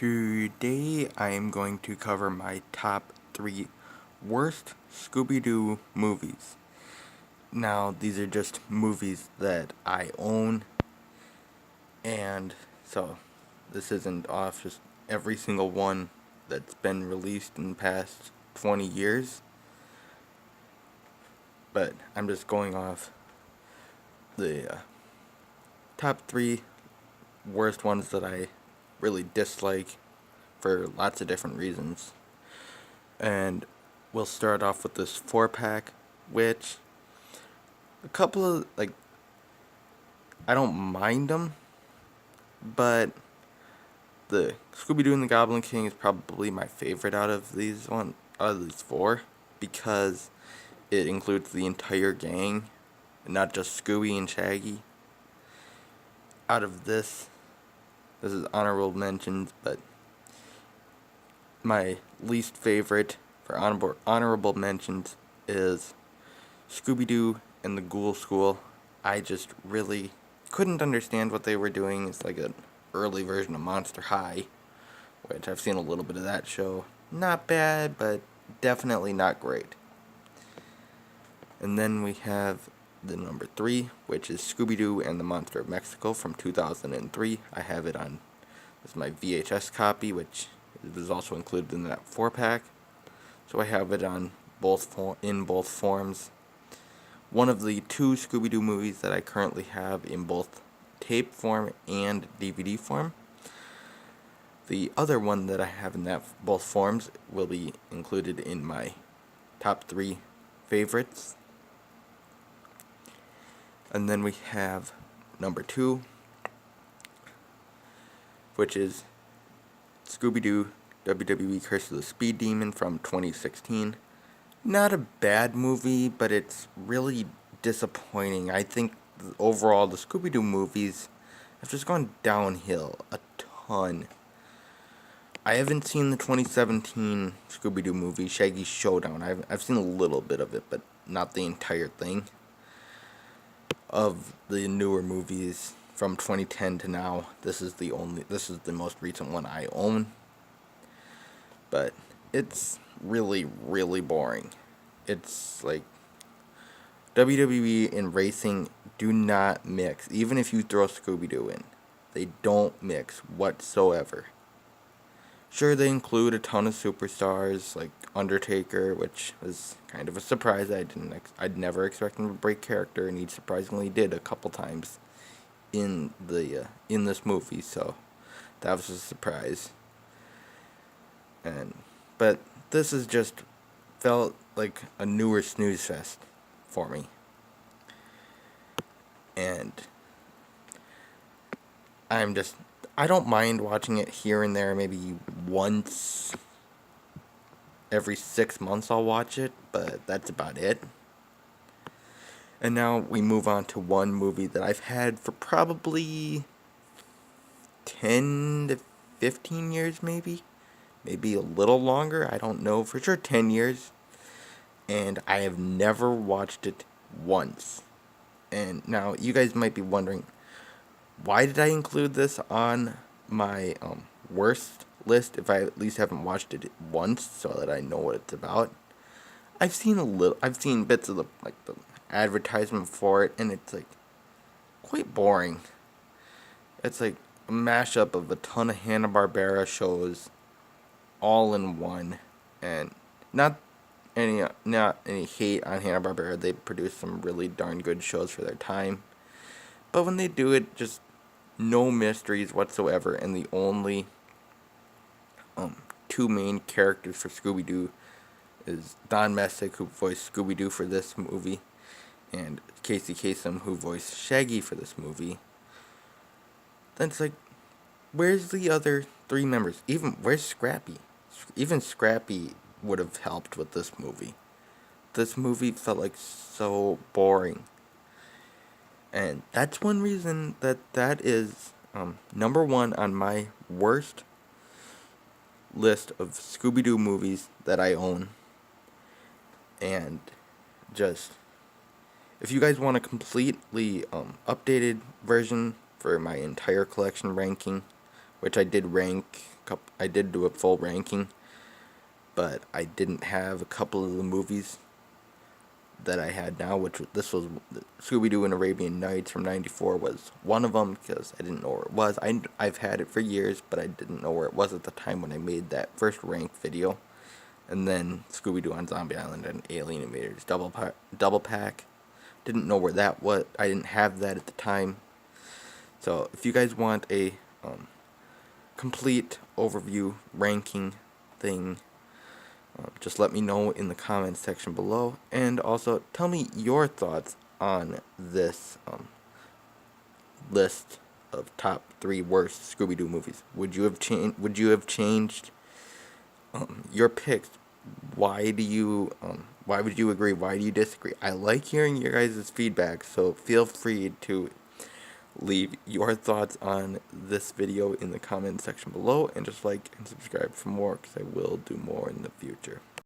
Today I am going to cover my top 3 worst Scooby-Doo movies. Now, these are just movies that I own, and so this isn't off just every single one that's been released in the past 20 years, but I'm just going off the top 3 worst ones that I really dislike for lots of different reasons. And we'll start off with this 4-pack, which a couple of, I don't mind them, but the Scooby-Doo and the Goblin King is probably my favorite out of these 4, because it includes the entire gang, and not just Scooby and Shaggy. Out of this is honorable mentions, but my least favorite for honorable mentions is Scooby-Doo and the Ghoul School. I just really couldn't understand what they were doing. It's like an early version of Monster High, which I've seen a little bit of that show. Not bad, but definitely not great. And then we have the number 3, which is Scooby-Doo and the Monster of Mexico from 2003. I have it on, this is my VHS copy, which was also included in that 4-pack. So I have it on in both forms. One of the 2 Scooby-Doo movies that I currently have in both tape form and DVD form. The other one that I have in both forms will be included in my top 3 favorites. And then we have number 2, which is Scooby-Doo WWE Curse of the Speed Demon from 2016. Not a bad movie, but it's really disappointing. I think overall the Scooby-Doo movies have just gone downhill a ton. I haven't seen the 2017 Scooby-Doo movie, Shaggy's Showdown. I've seen a little bit of it, but not the entire thing. Of the newer movies from 2010 to now, this is the most recent one I own. But it's really, really boring. It's like WWE and racing do not mix. Even if you throw Scooby-Doo in, they don't mix whatsoever. Sure, they include a ton of superstars like Undertaker, which was kind of a surprise. I'd never expect him to break character, and he surprisingly did a couple times in this movie. So that was a surprise. But this has just felt like a newer snooze fest for me. And I don't mind watching it here and there. Maybe once every 6 months I'll watch it, but that's about it. And now we move on to one movie that I've had for probably 10 to 15 years, maybe a little longer. I don't know, for sure 10 years. And I have never watched it once. And now you guys might be wondering, why did I include this on my worst list if I at least haven't watched it once, so that I know what it's about? I've seen bits of the advertisement for it, and it's quite boring. It's like a mashup of a ton of Hanna-Barbera shows all in one, and not any hate on Hanna-Barbera. They produce some really darn good shows for their time. But when they do it, just no mysteries whatsoever, and the only 2 main characters for Scooby-Doo is Don Messick, who voiced Scooby-Doo for this movie, and Casey Kasem, who voiced Shaggy for this movie. Then it's where's the other 3 members? Where's Scrappy? Even Scrappy would have helped with this movie. This movie felt so boring. And that's one reason that is number 1 on my worst list of Scooby-Doo movies that I own. And just, if you guys want a completely updated version for my entire collection ranking, which I did rank. I did do a full ranking, but I didn't have a couple of the movies that I had now, which this was Scooby-Doo and Arabian Nights from '94 was one of them, because I didn't know where it was. I've had it for years, but I didn't know where it was at the time when I made that first rank video. And then Scooby-Doo on Zombie Island and Alien Invaders double pack. Didn't know where that was. I didn't have that at the time. So if you guys want a complete overview ranking thing, just let me know in the comments section below, and also tell me your thoughts on this list of top 3 worst Scooby-Doo movies. Would you have changed your picks? Why would you agree? Why do you disagree? I like hearing your guys' feedback, so feel free to leave your thoughts on this video in the comment section below, and just like and subscribe for more, because I will do more in the future.